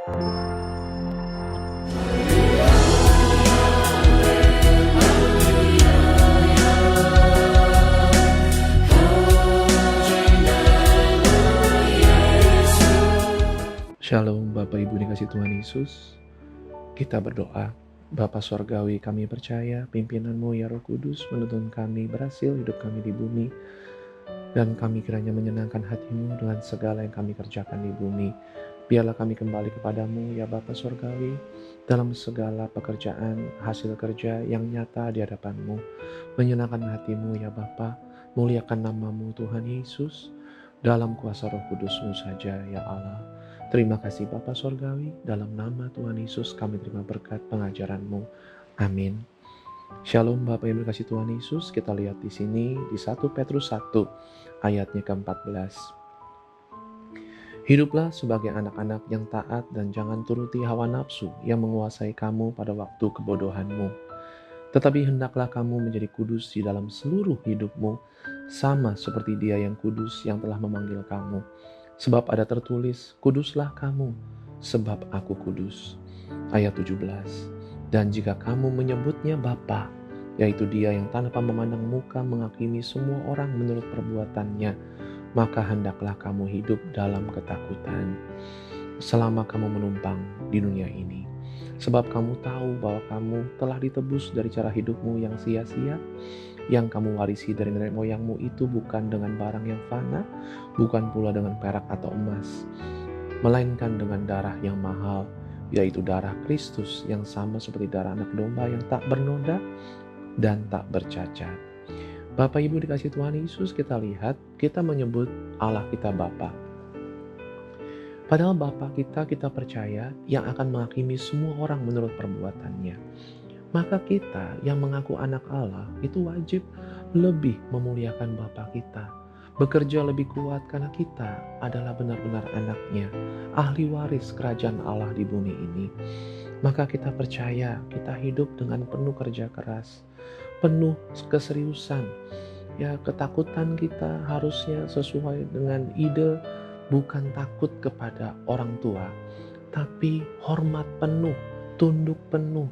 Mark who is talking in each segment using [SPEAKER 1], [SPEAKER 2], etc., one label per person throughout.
[SPEAKER 1] Shalom Bapak Ibu dikasih Tuhan Yesus. Kita berdoa. Bapa Sorgawi, kami percaya pimpinan-Mu ya Roh Kudus menuntun kami berhasil hidup kami di bumi, dan kami kiranya menyenangkan hati-Mu dengan segala yang kami kerjakan di bumi. Biarlah kami kembali kepadamu ya Bapa Sorgawi dalam segala pekerjaan, hasil kerja yang nyata di hadapan-Mu. Menyenangkan hati-Mu ya Bapa, muliakan nama-Mu Tuhan Yesus, dalam kuasa Roh Kudus-Mu saja ya Allah. Terima kasih Bapa Sorgawi, dalam nama Tuhan Yesus kami terima berkat pengajaran-Mu. Amin. Shalom Bapak Ibu kasih Tuhan Yesus. Kita lihat di sini di 1 Petrus 1 ayatnya ke-14. Hiduplah sebagai anak-anak yang taat dan jangan turuti hawa nafsu yang menguasai kamu pada waktu kebodohanmu. Tetapi hendaklah kamu menjadi kudus di dalam seluruh hidupmu, sama seperti Dia yang kudus yang telah memanggil kamu. Sebab ada tertulis, kuduslah kamu, sebab aku kudus. Ayat 17. Dan jika kamu menyebutnya Bapa, yaitu Dia yang tanpa memandang muka menghakimi semua orang menurut perbuatannya, maka hendaklah kamu hidup dalam ketakutan selama kamu menumpang di dunia ini. Sebab kamu tahu bahwa kamu telah ditebus dari cara hidupmu yang sia-sia, yang kamu warisi dari nenek moyangmu itu bukan dengan barang yang fana, bukan pula dengan perak atau emas, melainkan dengan darah yang mahal, yaitu darah Kristus yang sama seperti darah anak domba yang tak bernoda dan tak bercacat. Bapak Ibu dikasih Tuhan Yesus, kita lihat, kita menyebut Allah kita Bapa. Padahal Bapa kita percaya yang akan menghakimi semua orang menurut perbuatannya. Maka kita yang mengaku anak Allah itu wajib lebih memuliakan Bapa kita. Bekerja lebih kuat karena kita adalah benar-benar anaknya, ahli waris kerajaan Allah di bumi ini. Maka kita percaya kita hidup dengan penuh kerja keras, penuh keseriusan. Ya, ketakutan kita harusnya sesuai dengan ide, bukan takut kepada orang tua, tapi hormat penuh, tunduk penuh,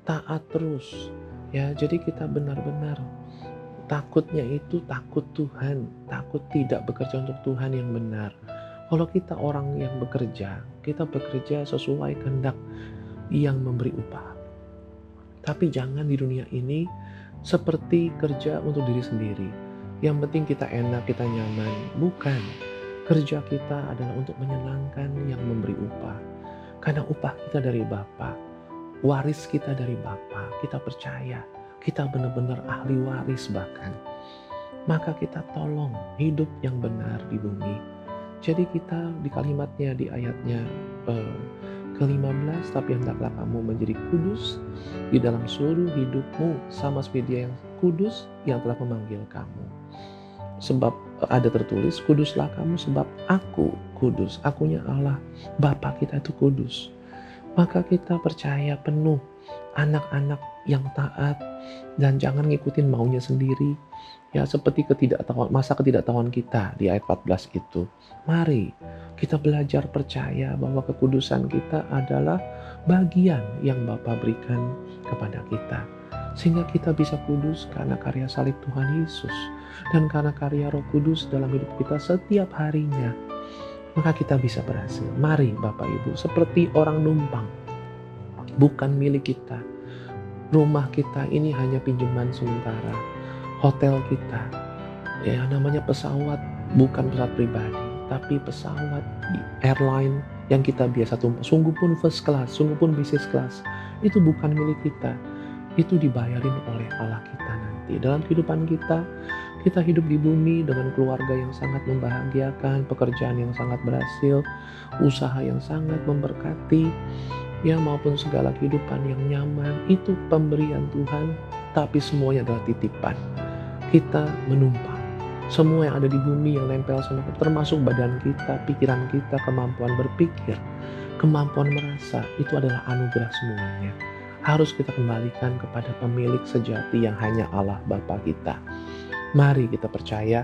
[SPEAKER 1] taat terus. Ya, jadi kita benar-benar takutnya itu takut Tuhan, takut tidak bekerja untuk Tuhan yang benar. Kalau kita orang yang bekerja, kita bekerja sesuai kehendak yang memberi upah. Tapi jangan di dunia ini seperti kerja untuk diri sendiri. Yang penting kita enak, kita nyaman. Bukan. Kerja kita adalah untuk menyenangkan yang memberi upah. Karena upah kita dari Bapa, waris kita dari Bapa. Kita percaya kita benar-benar ahli waris bahkan. Maka kita tolong hidup yang benar di bumi. Jadi kita di kalimatnya di ayatnya ke-15, tapi hendaklah kamu menjadi kudus di dalam seluruh hidupmu, sama seperti Dia yang kudus yang telah memanggil kamu. Sebab ada tertulis, kuduslah kamu sebab aku kudus. Akunya Allah, Bapa kita itu kudus. Maka kita percaya penuh anak-anak yang taat dan jangan ngikutin maunya sendiri. Ya, seperti masa ketidaktahuan kita di ayat 14 itu. Mari kita belajar percaya bahwa kekudusan kita adalah bagian yang Bapa berikan kepada kita. Sehingga kita bisa kudus karena karya salib Tuhan Yesus dan karena karya Roh Kudus dalam hidup kita setiap harinya. Maka kita bisa berhasil. Mari Bapak Ibu, seperti orang numpang, bukan milik kita. Rumah kita ini hanya pinjaman sementara. Hotel kita, ya namanya pesawat, bukan pesawat pribadi, tapi pesawat airline yang kita biasa tumpang. Sungguh pun first class, sungguh pun business class, itu bukan milik kita. Itu dibayarin oleh Allah kita nanti. Dalam kehidupan kita hidup di bumi dengan keluarga yang sangat membahagiakan, pekerjaan yang sangat berhasil, usaha yang sangat memberkati, ya maupun segala kehidupan yang nyaman. Itu pemberian Tuhan, tapi semuanya adalah titipan. Kita menumpang. Semua yang ada di bumi yang nempel sama kita, termasuk badan kita, pikiran kita, kemampuan berpikir, kemampuan merasa, itu adalah anugerah semuanya. Harus kita kembalikan kepada pemilik sejati yang hanya Allah Bapa kita. Mari kita percaya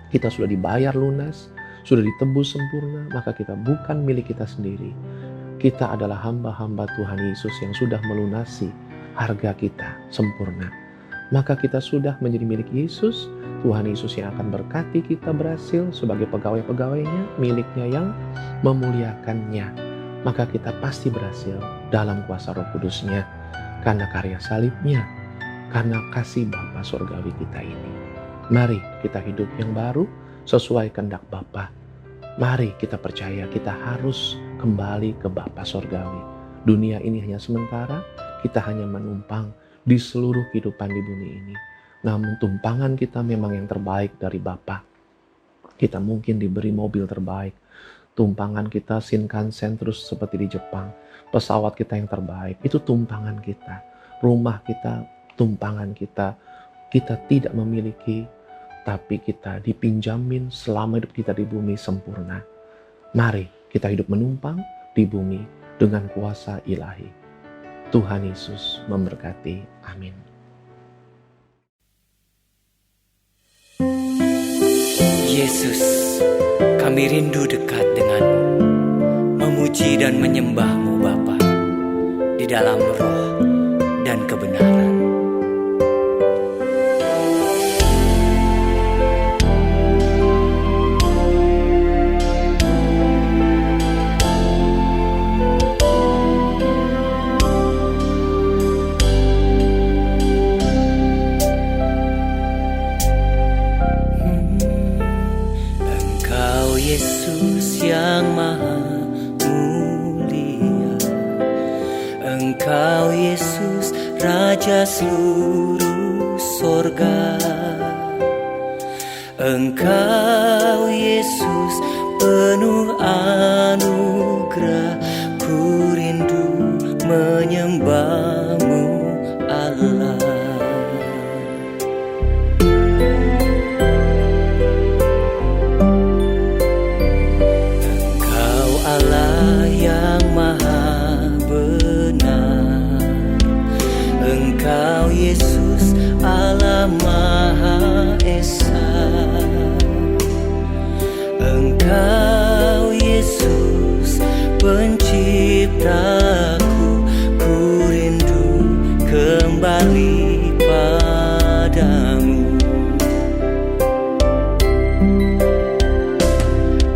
[SPEAKER 1] kita sudah dibayar lunas, sudah ditebus sempurna, maka kita bukan milik kita sendiri. kita adalah hamba-hamba Tuhan Yesus yang sudah melunasi harga kita sempurna. Maka kita sudah menjadi milik Yesus. Tuhan Yesus yang akan berkati kita berhasil sebagai pegawai-pegawainya, miliknya yang memuliakannya. Maka kita pasti berhasil dalam kuasa Roh Kudus-Nya, karena karya salibnya, karena kasih Bapa surgawi kita ini. Mari kita hidup yang baru sesuai kehendak Bapa. Mari kita percaya kita harus kembali ke Bapa surgawi. Dunia ini hanya sementara, kita hanya menumpang di seluruh kehidupan di bumi ini. Namun tumpangan kita memang yang terbaik dari Bapa. Kita mungkin diberi mobil terbaik. Tumpangan kita Shinkansen terus seperti di Jepang. Pesawat kita yang terbaik, itu tumpangan kita. Rumah kita, tumpangan kita. Kita tidak memiliki, tapi kita dipinjamin selama hidup kita di bumi sempurna. Mari kita hidup menumpang di bumi dengan kuasa ilahi. Tuhan Yesus memberkati. Amin.
[SPEAKER 2] Yesus, kami rindu dekat denganmu, memuji dan menyembahmu Bapa, di dalam roh dan kebenaran. Yesus yang maha mulia, Engkau Yesus Raja seluruh sorga. Engkau Yesus penuh anugerah, ku rindu menyembahmu Allah. Engkau Yesus Allah Maha Esa. Engkau Yesus penciptaku, ku rindu kembali padamu.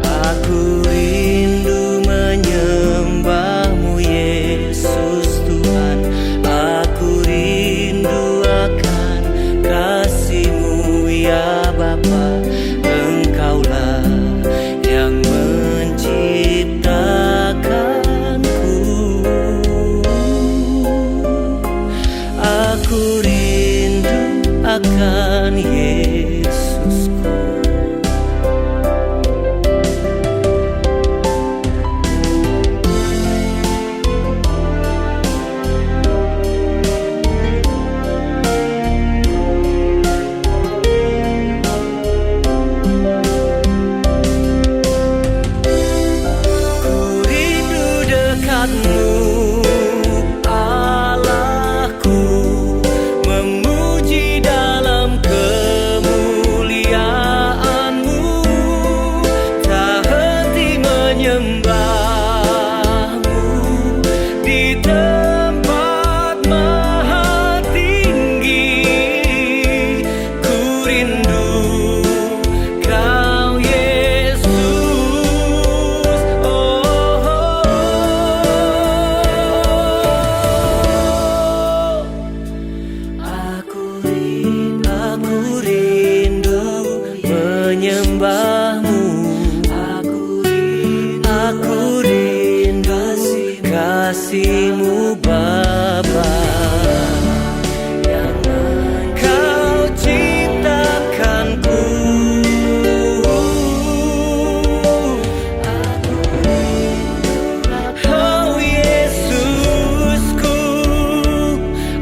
[SPEAKER 2] Aku rindu menyembahmu Yesus Tuhan. Aku rindu akan kasih-Mu ya Bapa. Engkaulah yang menciptakanku. Aku rindu akan Yesusku. Allahku, memuji dalam kemuliaan-Mu, tak henti menyembah-Mu di tempat maha tinggi. Ku rindu Kau Yesus, Aku rindu menyembah-Mu. Aku rindu kasih-Mu Bapa, yang Kau ciptakanku. Oh Yesusku,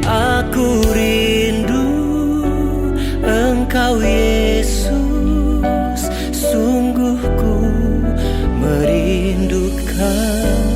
[SPEAKER 2] aku rindu Engkau Yesus, sungguh ku merindukan.